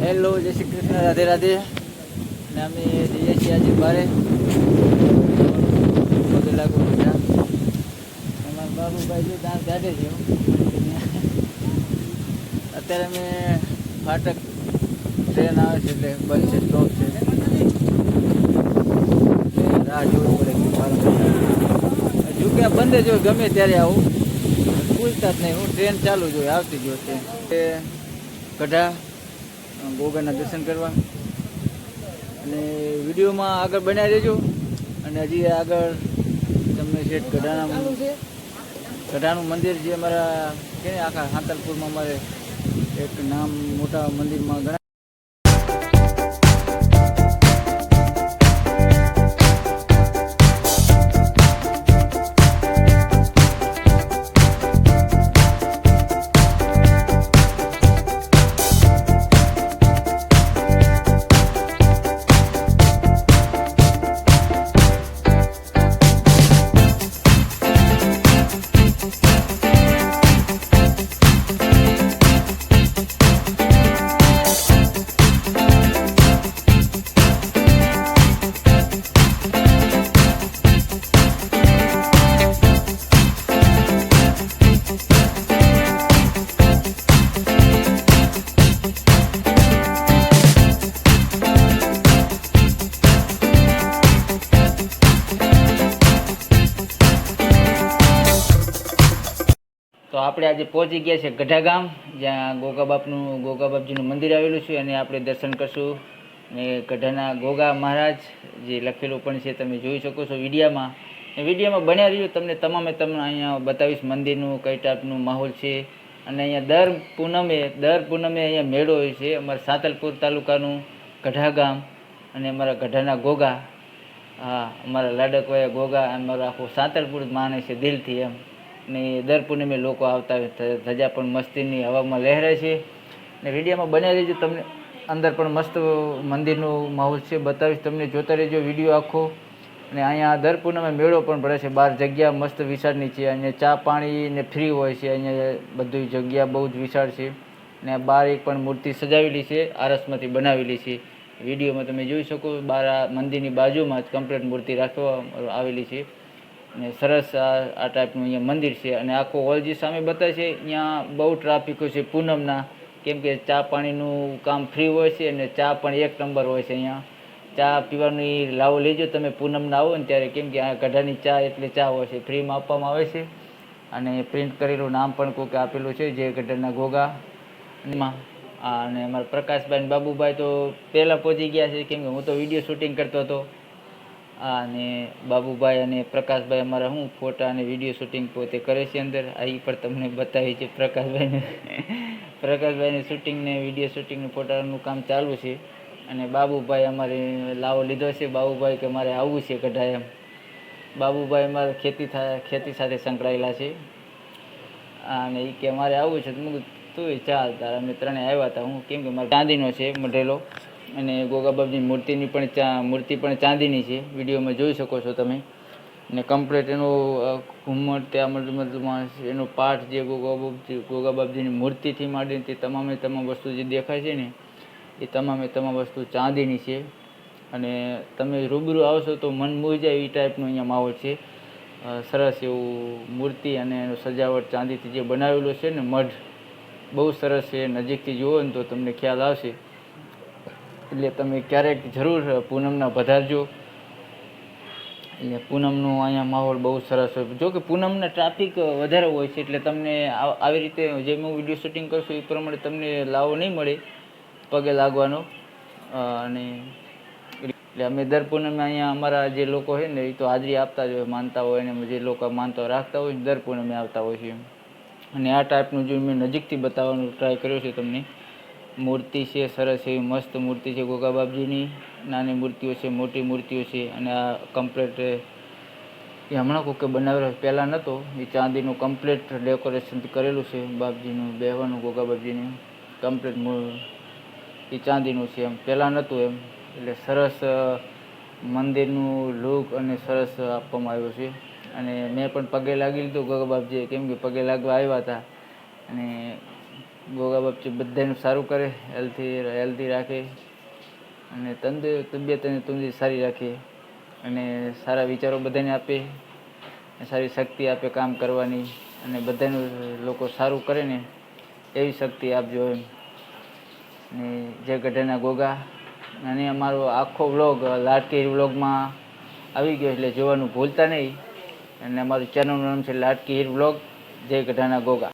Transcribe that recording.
Hello, જય શ્રી કૃષ્ણ, રાધે રાધે. અને અમે જઈએ છીએ આજે બારે પગે લાગુ ત્યાં અમારા બાબુભાઈ જે દાંત કાઢે છે. અત્યારે અમે ફાટક ટ્રેન આવે છે એટલે બંધ છે, સ્ટોપ છે. રાહ જોવી પડે જો કે આ બંધ જ હોય, ગમે ત્યારે આવું પૂછતા જ નહીં. હું ટ્રેન ચાલુ જ હોય, આવતી જ હોય. તે ગઢા ગોગાના દર્શન કરવા અને વિડીયોમાં આગળ બનાવી દેજો. અને હજી આગળ તમને શેઠ ગઢાનું મંદિર જે અમારા છે ને આખા સાંતલપુરમાં અમારે એક નામ મોટા મંદિરમાં ગણાય. તો આપણે આજે પહોંચી ગયા છે ગઢા ગામ, જ્યાં ગોગાબાપજીનું મંદિર આવેલું છે અને આપણે દર્શન કરશું. અને ગઢાના ગોગા મહારાજ જે લખેલું પણ છે, તમે જોઈ શકો છો વિડીયામાં. વિડીયોમાં બન્યા રહ્યું, તમને તમામે અહીંયા બતાવીશ મંદિરનું કઈ ટાઈપનું માહોલ છે. અને અહીંયા દર પૂનમે અહીંયા મેળો હોય છે. અમારા સાંતલપુર તાલુકાનું ગઢા ગામ અને અમારા ગઢાના ગોગા, હા અમારા લાડકવાયા ગોગા, અમારું આખું સાંતલપુર માને છે દિલથી એમ. ને દર પૂનમે લોકો આવતા હોય, ધજા પણ મસ્તીની હવામાં લહેરાય છે. ને વિડીયોમાં બનાવી રહેજો, તમને અંદર પણ મસ્ત મંદિરનું માહોલ છે, બતાવીશ તમને. જોતા રહેજો વિડીયો આખો. અને અહીંયા દર પૂનમે મેળો પણ ભરે છે. બહાર જગ્યા મસ્ત વિશાળની છે. અહીંયા ચા પાણી ને ફ્રી હોય છે. અહીંયા બધી જગ્યા બહુ જ વિશાળ છે. ને બહાર એક પણ મૂર્તિ સજાવેલી છે, આરસમાંથી બનાવેલી છે. વિડીયોમાં તમે જોઈ શકો, બહાર આ મંદિરની બાજુમાં જ કમ્પ્લીટ મૂર્તિ રાખવા આવેલી છે. અને સરસ આ ટાઈપનું અહીંયા મંદિર છે. અને આખો હોલ જે સામે બતાવે છે, અહીંયા બહુ ટ્રાફિક હોય છે પૂનમના, કેમ કે ચા પાણીનું કામ ફ્રી હોય છે અને ચા પણ એક નંબર હોય છે. અહીંયા ચા પીવાની લાવો લેજો તમે પૂનમના આવો ને ત્યારે, કેમ કે આ ગઢાની ચા એટલે ચા હોય છે, ફ્રીમાં આપવામાં આવે છે. અને પ્રિન્ટ કરેલું નામ પણ કોઈક આપેલું છે, જે ગઢાના ગોગા. અને અમારા પ્રકાશભાઈ અને બાબુભાઈ તો પહેલાં પહોંચી ગયા છે, કેમ કે હું તો વિડીયો શૂટિંગ કરતો હતો. અને બાબુભાઈ અને પ્રકાશભાઈ અમારા હું ફોટા અને વિડીયો શૂટિંગ પોતે કરે છે અંદર. અહીં પર તમને બતાવી છે પ્રકાશભાઈને શૂટિંગ ને વિડીયો શૂટિંગ ને ફોટાનું કામ ચાલુ છે. અને બાબુભાઈ અમારે લાવો લીધો છે. બાબુભાઈ કે મારે આવવું છે ગઢા એમ. બાબુભાઈ અમારે ખેતી સાથે સંકળાયેલા છે. અને એ કે મારે આવવું છે, તું ચાલ તારા. અમે ત્રણે આવ્યા હતા. હું કેમ કે મારે ચાંદીનો છે મઢેલો, અને ગોગાબાપજીની મૂર્તિ પણ ચાંદીની છે. વિડીયોમાં જોઈ શકો છો તમે. ને કમ્પ્લીટ એનું ઘુમ્મટ ત્યાં એનો પાઠ જે ગોગાબાપજીની મૂર્તિથી માંડીને તે તમામે તમામ વસ્તુ જે દેખાય છે ને, એ તમામે તમામ વસ્તુ ચાંદીની છે. અને તમે રૂબરૂ આવશો તો મન મોહી જાય એ ટાઈપનો અહીંયા માહોલ છે. સરસ એવું મૂર્તિ અને એનું સજાવટ ચાંદીથી જે બનાવેલું છે ને મઢ, બહુ સરસ છે. નજીકથી જુઓ ને તો તમને ખ્યાલ આવશે. એટલે તમે ક્યારેક જરૂર પૂનમના પધારજો. એટલે પૂનમનું અહીંયા માહોલ બહુ સરસ હોય. જો કે પૂનમના ટ્રાફિક વધારે હોય છે, એટલે તમને આવી રીતે જે હું વિડીયો શૂટિંગ કરશું એ પ્રમાણે તમને લાવો નહીં મળે પગે લાગવાનો. અને એટલે અમે દર પૂનમે અહીંયા અમારા જે લોકો હોય ને, એ તો હાજરી આપતા જ હોય, માનતા હોય ને જે લોકો માનતા રાખતા હોય ને દર પૂનમે આવતા હોય છે. અને આ ટાઈપનું જો મેં નજીકથી બતાવવાનો ટ્રાય કર્યો છે તમને. મૂર્તિ છે સરસ એવી મસ્ત મૂર્તિ છે ગોગાબાપજીની. નાની મૂર્તિઓ છે, મોટી મૂર્તિઓ છે. અને આ કમ્પ્લીટ એ હમણાં કોકે બનાવેલો, પહેલાં નહોતો. એ ચાંદીનું કમ્પ્લીટ ડેકોરેશન કરેલું છે. બાપજીનું બેહવાનું, ગોગાબાપજીનું કમ્પ્લીટ એ ચાંદીનું છે એમ, પહેલાં નહોતું એમ. એટલે સરસ મંદિરનું લુક અને સરસ આપવામાં આવ્યું છે. અને મેં પણ પગે લાગી લીધું ગોગાબાપજીએ, કેમ કે પગે લાગવા આવ્યા હતા. અને ગોગા બાપજી બધાનું સારું કરે, હેલ્ધી રાખે અને તબિયત અને તંદુરસ્તી સારી રાખે અને સારા વિચારો બધાને આપે, સારી શક્તિ આપે કામ કરવાની અને બધાનું લોકો સારું કરે ને એવી શક્તિ આપજો એમ. ને જય ગઢાના ગોગા. અને અમારો આખો વ્લોગ લાડકી વ્લોગમાં આવી ગયો એટલે જોવાનું ભૂલતા નહીં. અને અમારું ચેનલનું નામ છે લાડકી હીર વ્લોગ. જય ગઢાના ગોગા.